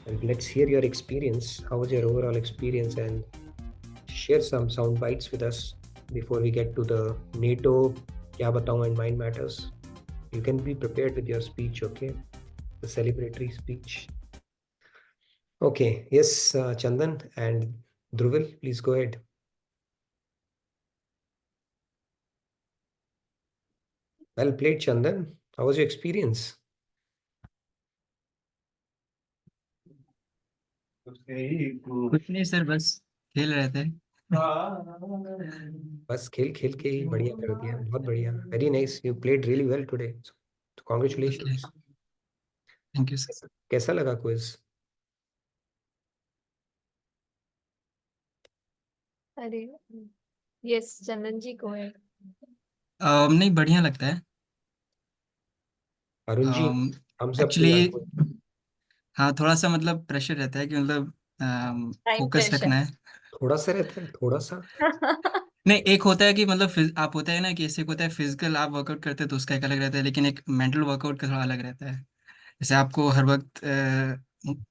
and let's hear your experience. How was your overall experience? And share some sound bites with us before we get to the NATO, Kya Batao and Mind Matters. You can be prepared with your speech, okay? The celebratory speech. Okay, yes, Chandan and Dhruvil, please go ahead. Well played, Chandan. How was your experience? कुछ नहीं sir, बस खेल रहे थे। बस खेल खेल के ही बढ़िया कर दिया, बहुत बढ़िया. Very nice. You played really well today. So congratulations. Thank you sir. कैसा लगा क्विज? अरे यस चंदन जी गो अहेड। नहीं, बढ़िया लगता है। अरुण जी, हम सब एक्चुअली हाँ, थोड़ा सा मतलब प्रेशर रहता है कि मतलब फोकस रखना है। थोड़ा सा रहता है, थोड़ा सा. नहीं, एक होता है कि मतलब आप होता है ना कि ऐसे होता है फिजिकल आप वर्कआउट करते हैं तो उसका एक अलग रहता है, लेकिन एक मेंटल वर्कआउट का थोड़ा अलग रहता है। जैसे आपको हर वक्त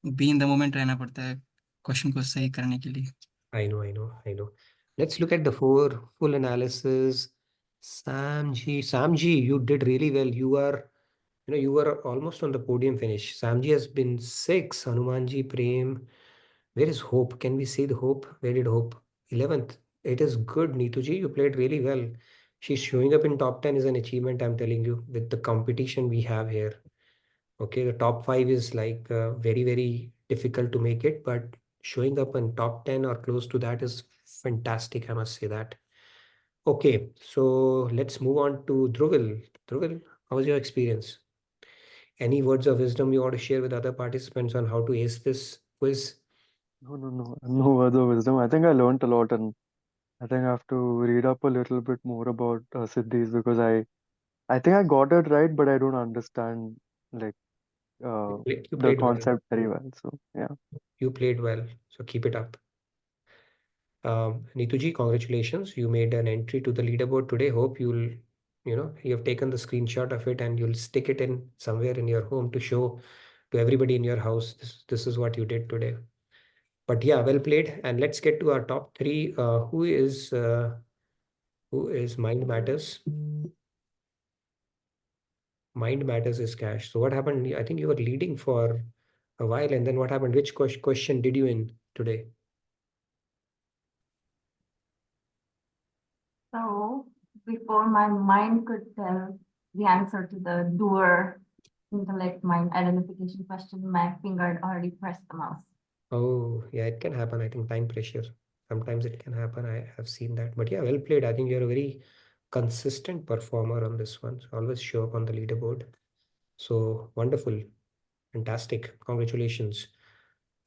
बी इन द मोमेंट रहना पड़ता है क्वेश्चन को सही करने के लिए। I know. Let's look at the full analysis. Samji, you did really well. You were almost on the podium finish. Samji has been 6. Hanumanji, Prem. Where is Hope? Can we see the Hope? Where did Hope? 11th. It is good, Neetuji. You played really well. She's showing up in top 10 is an achievement, I'm telling you, with the competition we have here. Okay, the top 5 is like very, very difficult to make it, but showing up in top 10 or close to that is fantastic, I must say that. Okay, so let's move on to Dhruvil. Dhruvil, how was your experience? Any words of wisdom you want to share with other participants on how to ace this quiz? No words of wisdom. I think I learned a lot, and I think I have to read up a little bit more about Siddhis, because I think I got it right, but I don't understand like You the played well. concept very well. So yeah. You played well, so keep it up. Neetuji, congratulations. You made an entry to the leaderboard today. Hope you have taken the screenshot of it and you'll stick it in somewhere in your home to show to everybody in your house. This is what you did today. But yeah, well played. And let's get to our top 3. Who is Mind Matters? Mind Matters is Cash. So what happened? I think you were leading for a while, and then what happened? Which question did you in today? So before my mind could tell the answer to the doer intellect mind identification question, my finger had already pressed the mouse. Oh, yeah, it can happen. I think time pressure. Sometimes it can happen. I have seen that. But yeah, well played. I think you're a very consistent performer on this one. So always show up on the leaderboard. So wonderful. Fantastic. Congratulations.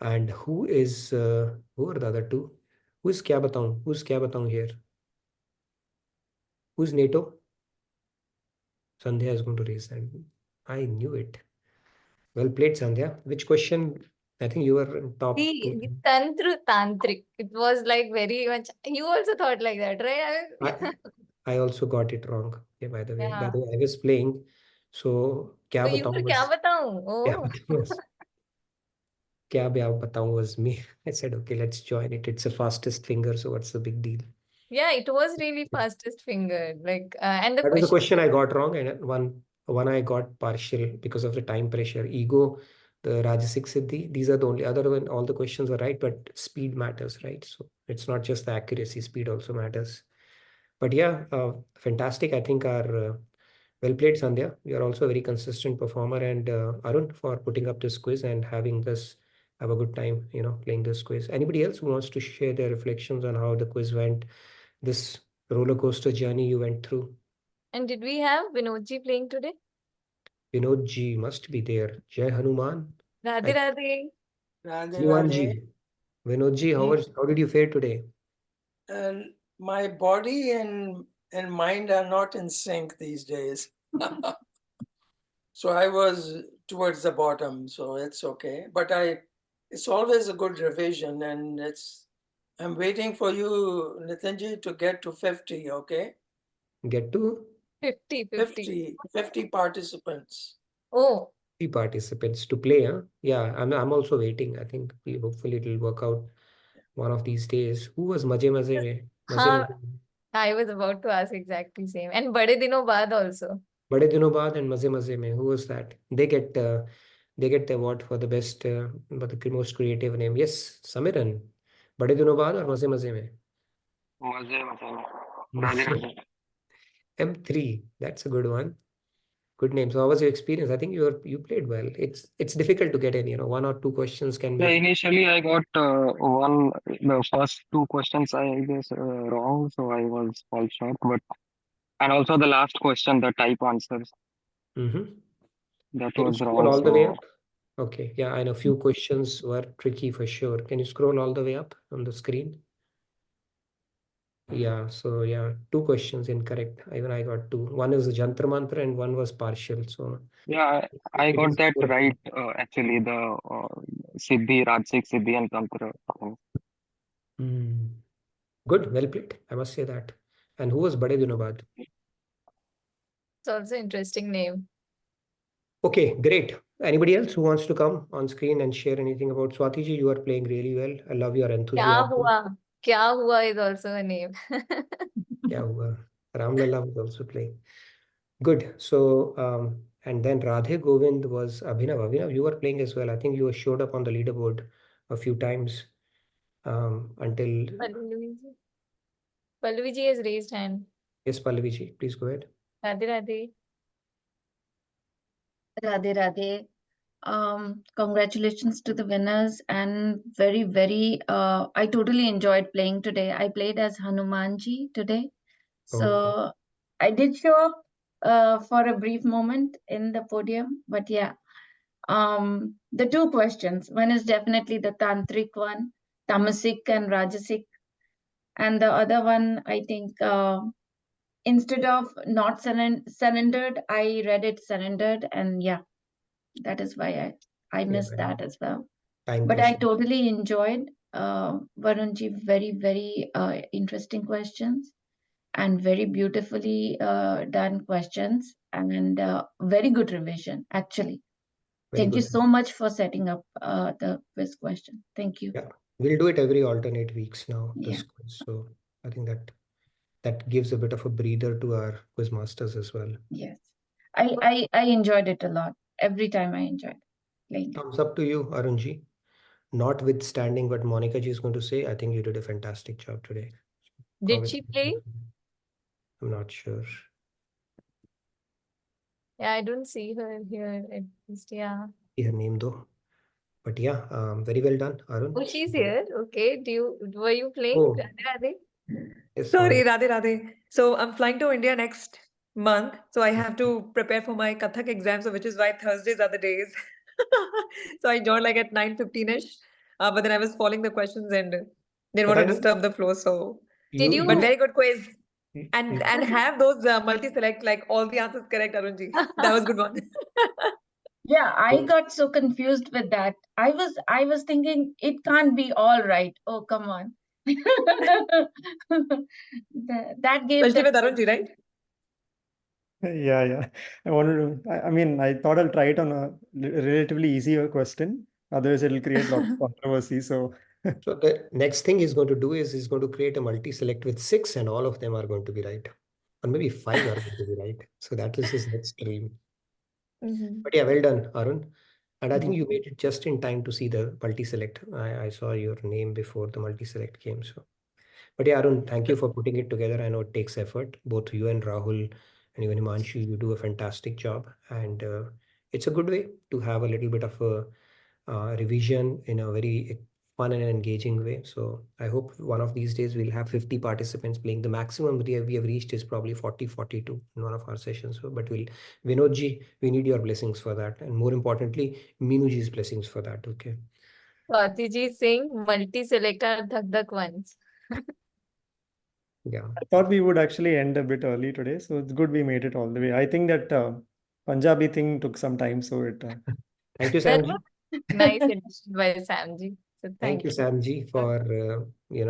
And who are the other two? Who's Kya Bataun? Who's Kya Bataun here? Who's NATO? Sandhya is going to raise hand. I knew it. Well played, Sandhya. Which question? I think you were in top two. The Tantric. It was like very much. You also thought like that, right? I also got it wrong. Okay, by the way. By Yeah. the way, I was playing. So So you were Kya Bataun? Kya Oh. Bataun was Kya Bataun was me. I said, okay, let's join it. It's the fastest finger, so what's the big deal? Yeah, it was really fastest finger. Like, and the That was the question. question I got wrong, and one I got partial because of the time pressure, ego, the Rajasic Siddhi. These are the only other one. All the questions are right, but speed matters, right? So it's not just the accuracy; speed also matters. But yeah, fantastic. I think our well played, Sandhya. You are also a very consistent performer, and Arun for putting up this quiz and having this have a good time, playing this quiz. Anybody else who wants to share their reflections on how the quiz went, this roller coaster journey you went through? And did we have Vinodji playing today? Vinod ji must be there. Jai Hanuman. Radhe Radhe. Radhe Hanuman Radhe. ji. Vinod ji, how did you fare today? My body and mind are not in sync these days. So I was towards the bottom, so it's okay. But it's always a good revision, and I'm waiting for you, Nitinji, to get to 50, okay? Get to 50 participants. Oh. 50 participants to play, huh? Yeah, I'm also waiting. I think hopefully it'll work out one of these days. Who was Maje Maze Mein? Haan, I was about to ask exactly same. And Bade Dino Baad also. Bade Dino Baad and Maze Maze Mein. Who was that? They get the award for the best, for the most creative name. Yes, Samiran. Bade Dino Baad or Maze Maze Mein? Maze. M3. That's a good one. Good name. So how was your experience? I think you played well. It's difficult to get in, one or two questions can Yeah, be. initially I got the first two questions I guess wrong, so I was all shocked. And also the last question, the type answers, Can that you was scroll wrong. all the way So up? Okay, yeah, I know a few questions were tricky for sure. Can you scroll all the way up on the screen? Yeah, so yeah, two questions incorrect. Even I got two. One is the Jantra Mantra and one was partial. So yeah, I it got is that four. right. Actually, the Siddhi, Rajasic Siddhi, and Tantra. Good, well played. I must say that. And who was Bade Dino Baad? It's also interesting name. Okay, great. Anybody else who wants to come on screen and share anything about Swati ji? You are playing really well. I love your enthusiasm. Kya hua is also a name. Kya hua? Ram Lalla was also playing. Good. So, and then Radhe Govind was Abhinav. Abhinav, you were playing as well. I think you showed up on the leaderboard a few times until. Pallavi ji has raised hand. Yes, Pallavi ji, please go ahead. Radhe Radhe. Radhe Radhe. Congratulations to the winners, and very, very, I totally enjoyed playing today. I played as Hanumanji today. So I did show up for a brief moment in the podium, but yeah. The two questions, one is definitely the Tantric one, Tamasic and Rajasic. And the other one, I think, instead of not surrendered, I read it surrendered, and yeah, that is why I missed that as well. But I totally enjoyed Varunji, very, very interesting questions and very beautifully done questions, and very good revision, actually. Thank you so much for setting up the quiz question. Thank you. Yeah, we'll do it every alternate weeks now, this quiz. So I think that gives a bit of a breather to our quiz masters as well. Yes, I enjoyed it a lot. Every time I enjoyed playing. Thumbs up to you, Arunji. Notwithstanding what Monica ji is going to say, I think you did a fantastic job today. Did she play? I'm not sure. Yeah, I don't see her here at least. Yeah. See her name though. But yeah, very well done, Arun. Oh, she's here. Okay. Were you playing Oh, Radhe? yes, Sorry, on. Radhe Radhe. So I'm flying to India next month. So I have to prepare for my Kathak exam, so which is why Thursdays are the days. So I joined like at 9:15-ish. But then I was following the questions and didn't want to disturb the flow. So Did You, but you? very good quiz. you, And have those multi-select like all the answers correct, Arunji. That was good one. Yeah, I got so confused with that. I was thinking it can't be all right. Oh, come on. That gave Especially that with Arunji, right? Yeah. I mean, I thought I'll try it on a relatively easier question. Otherwise, it'll create lots of controversy. So, so the next thing he's going to do is he's going to create a multi-select with 6 and all of them are going to be right. Or maybe 5 are going to be right. So that is his next dream. But yeah, well done, Arun. And I think you made it just in time to see the multi-select. I saw your name before the multi-select came. So, but yeah, Arun, thank you for putting it together. I know it takes effort. Both you and Rahul and even Himanshu, you do a fantastic job. And it's a good way to have a little bit of a revision in a very fun and engaging way. So I hope one of these days we'll have 50 participants playing. The maximum we have reached is probably 40, 42 in one of our sessions. So, but Vinodji, we need your blessings for that. And more importantly, Minuji's blessings for that. Okay. Swati ji saying multi-select are dhak ones. Yeah. I thought we would actually end a bit early today. So it's good we made it all the way. I think that Punjabi thing took some time. So it. Thank you, That Samji. was nice addition by Samji. So Thank you, thank you. Samji, for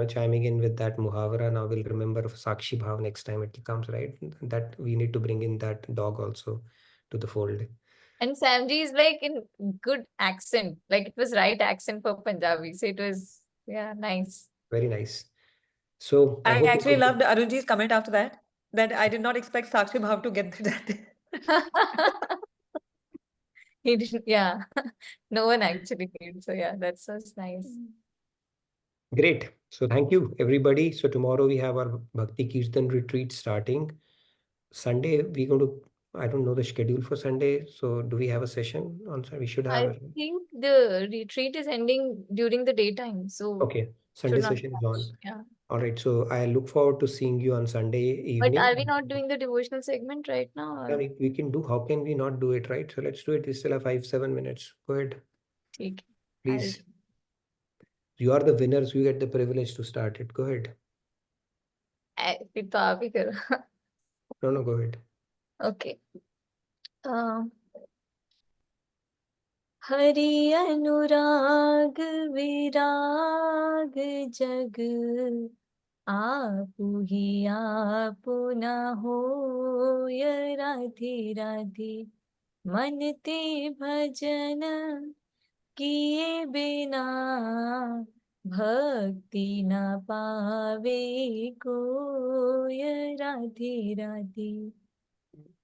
chiming in with that muhavara. Now we'll remember Sakshi Bhav next time it comes, right? That we need to bring in that dog also to the fold. And Samji is like in good accent. Like it was right accent for Punjabi. So it was, yeah, nice. Very nice. So I I hope actually loved Arunji's comment after that I did not expect Sakshi Bhav to get that. He didn't, yeah. No one actually did. So yeah, that's so nice. great. So thank you, everybody. So tomorrow we have our Bhakti Kirtan retreat starting. Sunday, we're going to, I don't know the schedule for Sunday. So do we have a session on Sunday? We should have. I think the retreat is ending during the daytime. So Okay. Sunday should not session is clash. on. Yeah. All right. So I look forward to seeing you on Sunday But evening. are we not doing the devotional segment right now? Yeah, Or? we can do. How can we not do it, right? So let's do it. We still have 5-7 minutes. Go ahead. Okay. Please. You are the winners. You get the privilege to start it. Go ahead. फिर तो आप ही करो. No, go ahead. Okay. Hari अनुराग विराग जग आपु ही आपना होय राधे राधे मन ते भजन किए बिना भक्ति न पावे कोय राधे राधे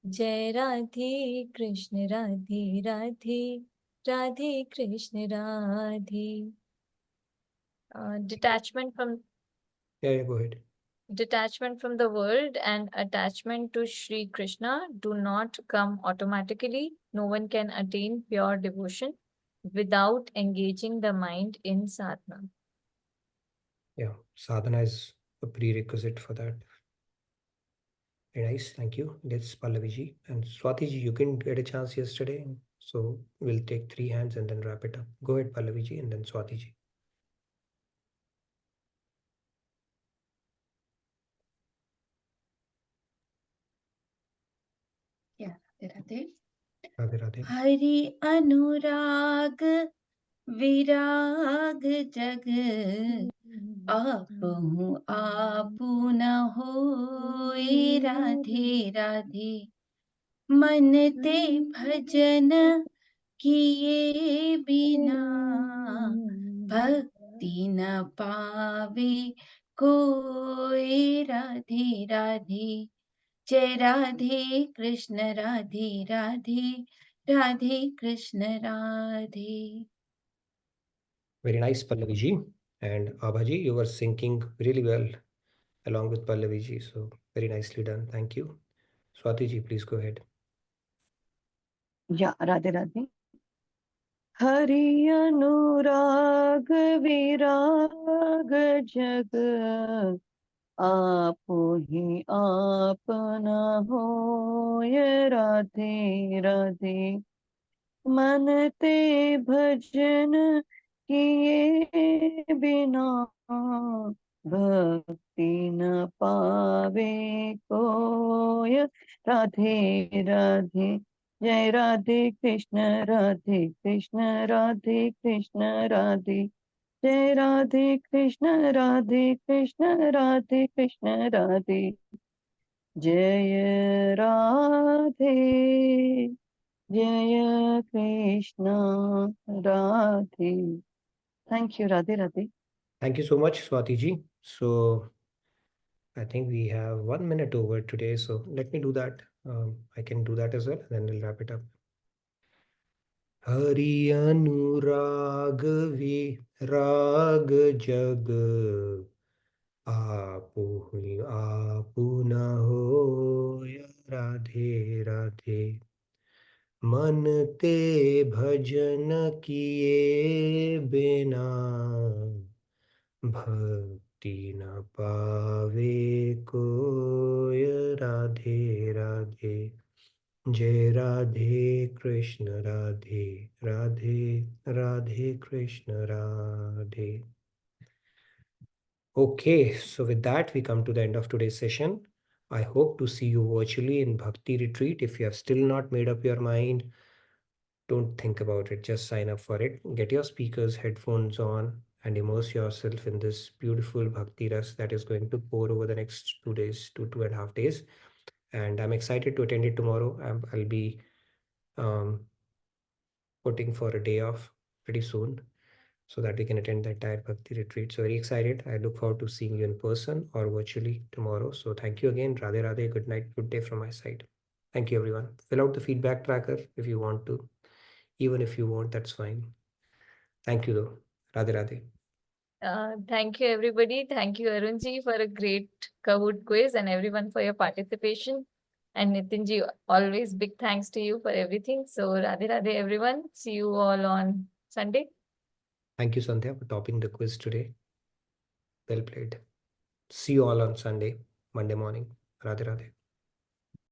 जय Radhe Krishna Radhe Radhe Radhe Krishna Radhe. Detachment from Go ahead. Detachment from the world and attachment to Sri Krishna do not come automatically. No one can attain pure devotion without engaging the mind in sadhana. Yeah, sadhana is a prerequisite for that. Very nice, thank you. That's Pallaviji. And Swatiji, you couldn't get a chance yesterday, so we'll take 3 hands and then wrap it up. Go ahead, Pallaviji, and then Swatiji. Yeah, Radhe. Radhe Radhe. Hari Anurag विराग जग आपहु आपु न होय राधे राधे मन ते भजन किए बिना भक्ति न पावे कोय राधे राधे जय Radhe Krishna Radhe Radhe Radhe Krishna Radhe. Very nice, Pallaviji. And Abhaji, you were syncing really well along with Pallaviji. So very nicely done. Thank you. Swatiji, please go ahead. Yeah, Radhe Radhe. Hari anurag virag jag आपो ही आपना होय राधे राधे मन ते भजन किए बिना भक्ति न पावे कोय राधे राधे जय राधे कृष्ण राधे कृष्ण राधे कृष्ण राधे जय राधे कृष्ण राधे कृष्ण राधे कृष्ण राधे जय राधे जय Krishna Radhe. Thank you, Radhe Radhe. Thank you so much, Swati ji. So I think we have 1 minute over today, so let me do that. I can do that as well, and then we'll wrap it up. Hari anurag virag jag आपो ही आपना होय राधे राधे मन ते भजन किए बिना भक्ति न पावे कोय राधे राधे जय Radhe Krishna Radhe Radhe Radhe Krishna Radhe. Okay, so with that, we come to the end of today's session. I hope to see you virtually in Bhakti Retreat. If you have still not made up your mind, don't think about it, just sign up for it. Get your speakers, headphones on, and immerse yourself in this beautiful Bhakti Ras that is going to pour over the next 2 days to 2.5 days. And I'm excited to attend it tomorrow. I'll be putting for a day off pretty soon, so that we can attend the entire Bhakti retreat. So very excited. I look forward to seeing you in person or virtually tomorrow. So thank you again. Radhe Radhe. Good night. Good day from my side. Thank you, everyone. Fill out the feedback tracker if you want to. Even if you won't, that's fine. Thank you, though. Radhe Radhe. Thank you, everybody. Thank you, Arunji, for a great Kahoot quiz, and everyone for your participation. And Nitinji, always big thanks to you for everything. So Radhe Radhe, everyone. See you all on Sunday. Thank you, Sandhya, for topping the quiz today. Well played. See you all on Sunday, Monday morning. Radhe Radhe.